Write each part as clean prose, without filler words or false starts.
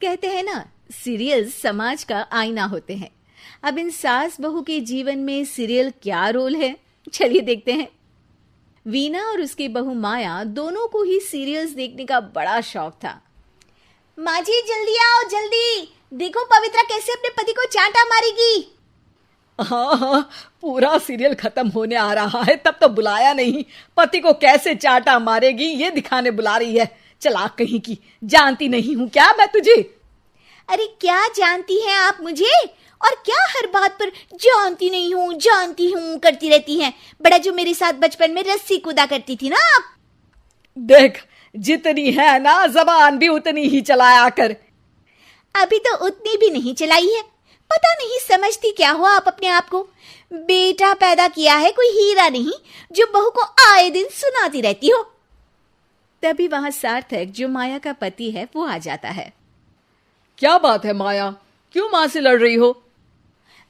कहते हैं ना, सीरियल समाज का आईना होते हैं। अब इन सास बहू के जीवन में सीरियल क्या रोल है, चलिए देखते हैं। वीना और उसकी बहू माया दोनों को ही सीरियल्स देखने का बड़ा शौक था। माँ जी जल्दी आओ, जल्दी देखो पवित्रा कैसे अपने पति को चांटा मारेगी। हाँ हाँ, पूरा सीरियल खत्म होने आ रहा है, तब तो बुलाया नहीं। पति को कैसे चांटा मारेगी ये दिखाने बुला रही है। चलाक कहीं की, जानती नहीं हूँ क्या मैं तुझे? अरे क्या जानती हैं आप मुझे, और क्या हर बात पर जानती हूँ करती रहती हैं। बड़ा जो मेरे साथ बचपन में रस्सी कूदा करती थी ना आप। देख, जितनी है ना जबान भी उतनी ही चलाया कर। अभी तो उतनी भी नहीं चलाई है। पता नहीं समझती क्या हो आप अपने आप को। बेटा पैदा किया है कोई हीरा नहीं जो बहू को आए दिन सुनाती रहती हो। तभी वहां सार्थक, जो माया का पति है, वो आ जाता है। क्या बात है माया, क्यों माँ से लड़ रही हो?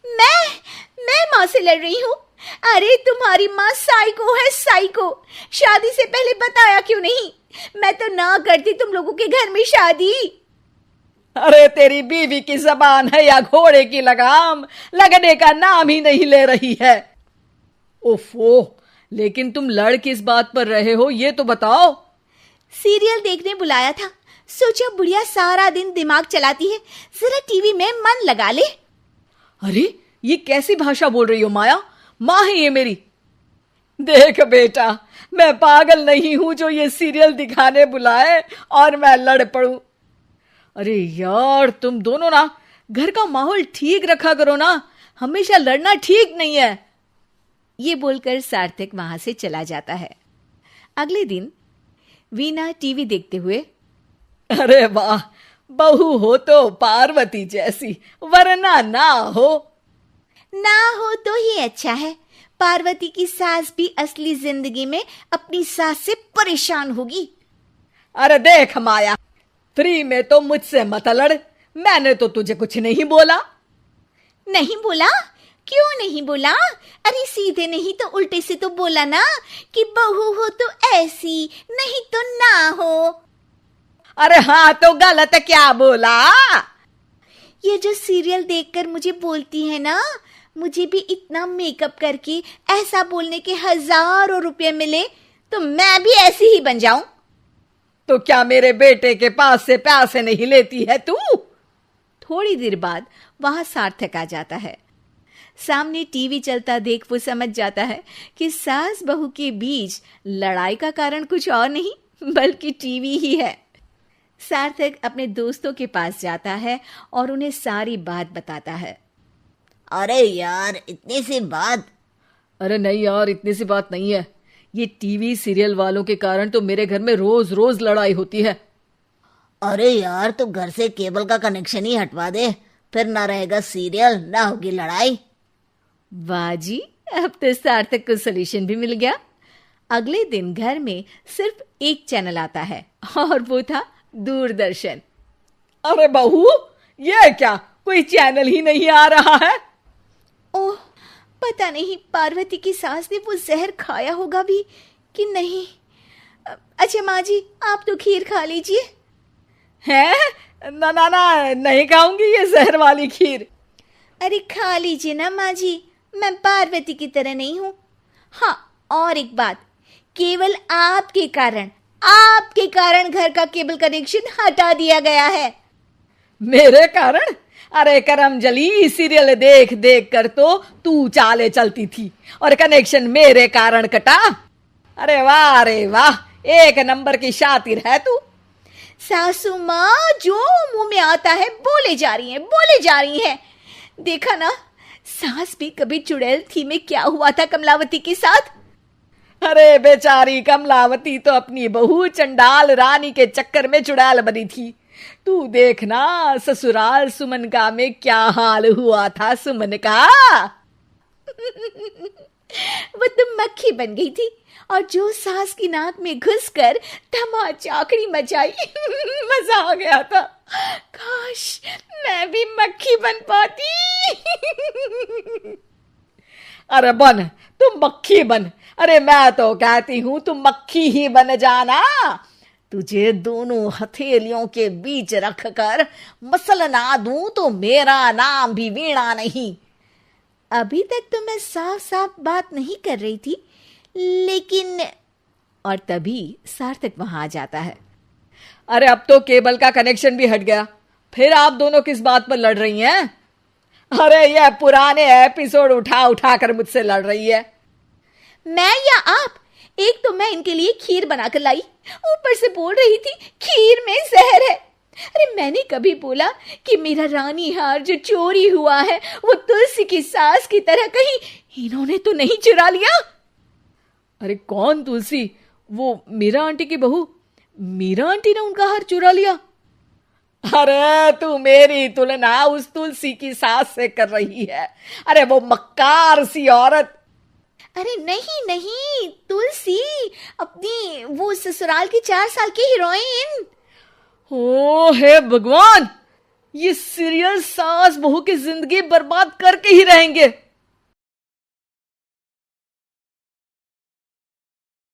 मैं माँ से लड़ रही हूँ? अरे तुम्हारी माँ साइको है, साइको। शादी से पहले बताया क्यों नहीं? मैं तो ना करती तुम लोगों के घर में शादी। अरे तेरी बीवी की जबान है या घोड़े की लगाम, लगने का नाम ही नहीं ले रही है। ओफो, लेकिन तुम लड़ किस बात पर रहे हो ये तो बताओ। सीरियल देखने बुलाया था, सोचा बुढ़िया सारा दिन दिमाग चलाती है, जरा टीवी में मन लगा ले। अरे ये कैसी भाषा बोल रही हो माया? माँ है ये मेरी। देख बेटा, मैं पागल नहीं हूं जो ये सीरियल दिखाने बुलाए और मैं लड़ पड़ूं। अरे यार, तुम दोनों ना घर का माहौल ठीक रखा करो ना, हमेशा लड़ना ठीक नहीं है। ये बोलकर सार्थक वहां से चला जाता है। अगले दिन वीना टीवी देखते हुए, अरे वाह, बहू हो तो पार्वती जैसी, वरना ना हो तो ही अच्छा है। पार्वती की सास भी असली जिंदगी में अपनी सास से परेशान होगी। अरे देख माया, फ्री में तो मुझसे मत लड़। मैंने तो तुझे कुछ नहीं बोला। नहीं बोला? क्यों नहीं बोला? अरे सीधे नहीं तो उल्टे से तो बोला ना कि बहू हो तो ऐसी, नहीं तो ना हो। अरे हाँ, तो गलत क्या बोला? ये जो सीरियल देखकर मुझे बोलती है ना, मुझे भी इतना मेकअप करके ऐसा बोलने के हजारों रुपए मिले तो मैं भी ऐसी ही बन जाऊं। तो क्या मेरे बेटे के पास से पैसे नहीं लेती है तू? थोड़ी देर बाद वहां सार्थक आ जाता है। सामने टीवी चलता देख वो समझ जाता है कि सास बहू के बीच लड़ाई का कारण कुछ और नहीं बल्कि टीवी ही है। सार्थक अपने दोस्तों के पास जाता है और उन्हें सारी बात बताता है। अरे यार, इतनी सी बात? अरे नहीं यार, इतनी सी बात नहीं है। ये टीवी सीरियल वालों के कारण तो मेरे घर में रोज रोज लड़ाई होती है। अरे यार, तो घर से केबल का कनेक्शन ही हटवा दे, फिर ना रहेगा सीरियल ना होगी लड़ाई। वाह जी, अब तो सार्थक को सोल्यूशन भी मिल गया। अगले दिन घर में सिर्फ एक चैनल आता है और वो था दूरदर्शन। अरे बहू, ये क्या, कोई चैनल ही नहीं आ रहा है? ओह, पता नहीं पार्वती की सास ने वो जहर खाया होगा भी कि नहीं। अच्छा माँ जी, आप तो खीर खा लीजिए। हैं? ना ना ना, नहीं खाऊंगी ये जहर वाली खीर। अरे खा लीजिए ना माँ जी, मैं पार्वती की तरह नहीं हूँ। हाँ, और एक बात, केवल आपके कारण घर का केबल कनेक्शन हटा दिया गया है। मेरे कारण? अरे करमजली, सीरियल देख देख कर तो तू चाले चलती थी और कनेक्शन मेरे कारण कटा। अरे वाह, एक नंबर की शातिर है तू। सासू माँ जो मुंह में आता है बोले जा रही हैं। देखा ना, सास भी कभी चुड़ैल थी में क्या हुआ था कमलावती के साथ। अरे बेचारी कमलावती तो अपनी बहू चंडाल रानी के चक्कर में चुड़ैल बनी थी। तू देखना ससुराल सुमन का में क्या हाल हुआ था सुमन का। वो तो मक्खी बन गई थी और जो सास की नाक में घुसकर धमाचाकड़ी मचाई मजा आ गया था। काश मैं भी मक्खी बन पाती। अरे बन, तुम मक्खी बन। अरे मैं तो कहती हूं तुम मक्खी ही बन जाना। तुझे दोनों हथेलियों के बीच रखकर मसलना दूं तो मेरा नाम भी वीणा नहीं। अभी तक तो मैं साफ साफ बात नहीं कर रही थी, लेकिन और तभी सार्थक वहां आ जाता है। अरे अब तो केबल का कनेक्शन भी हट गया, फिर आप दोनों किस बात पर लड़ रही हैं? अरे यह पुराने एपिसोड उठा उठा कर मुझसे लड़ रही है। मैं या आप? एक तो मैं इनके लिए खीर बनाकर लाई, ऊपर से बोल रही थी खीर में जहर है। अरे मैंने कभी बोला कि मेरा रानी हार जो चोरी हुआ है वो तुलसी की सास की तरह कहीं इन्होंने तो नहीं चुरा लिया? अरे कौन तुलसी? वो मीरा आंटी की बहू। मीरा आंटी ने उनका हार चुरा लिया? अरे तू मेरी तुलना उस तुलसी की सास से कर रही है। अरे वो मक्कार सी औरत। अरे नहीं नहीं, तुलसी, अपनी वो ससुराल की 4 साल की हीरोइन। ओ हे भगवान, ये सीरियल सास बहू की जिंदगी बर्बाद करके ही रहेंगे।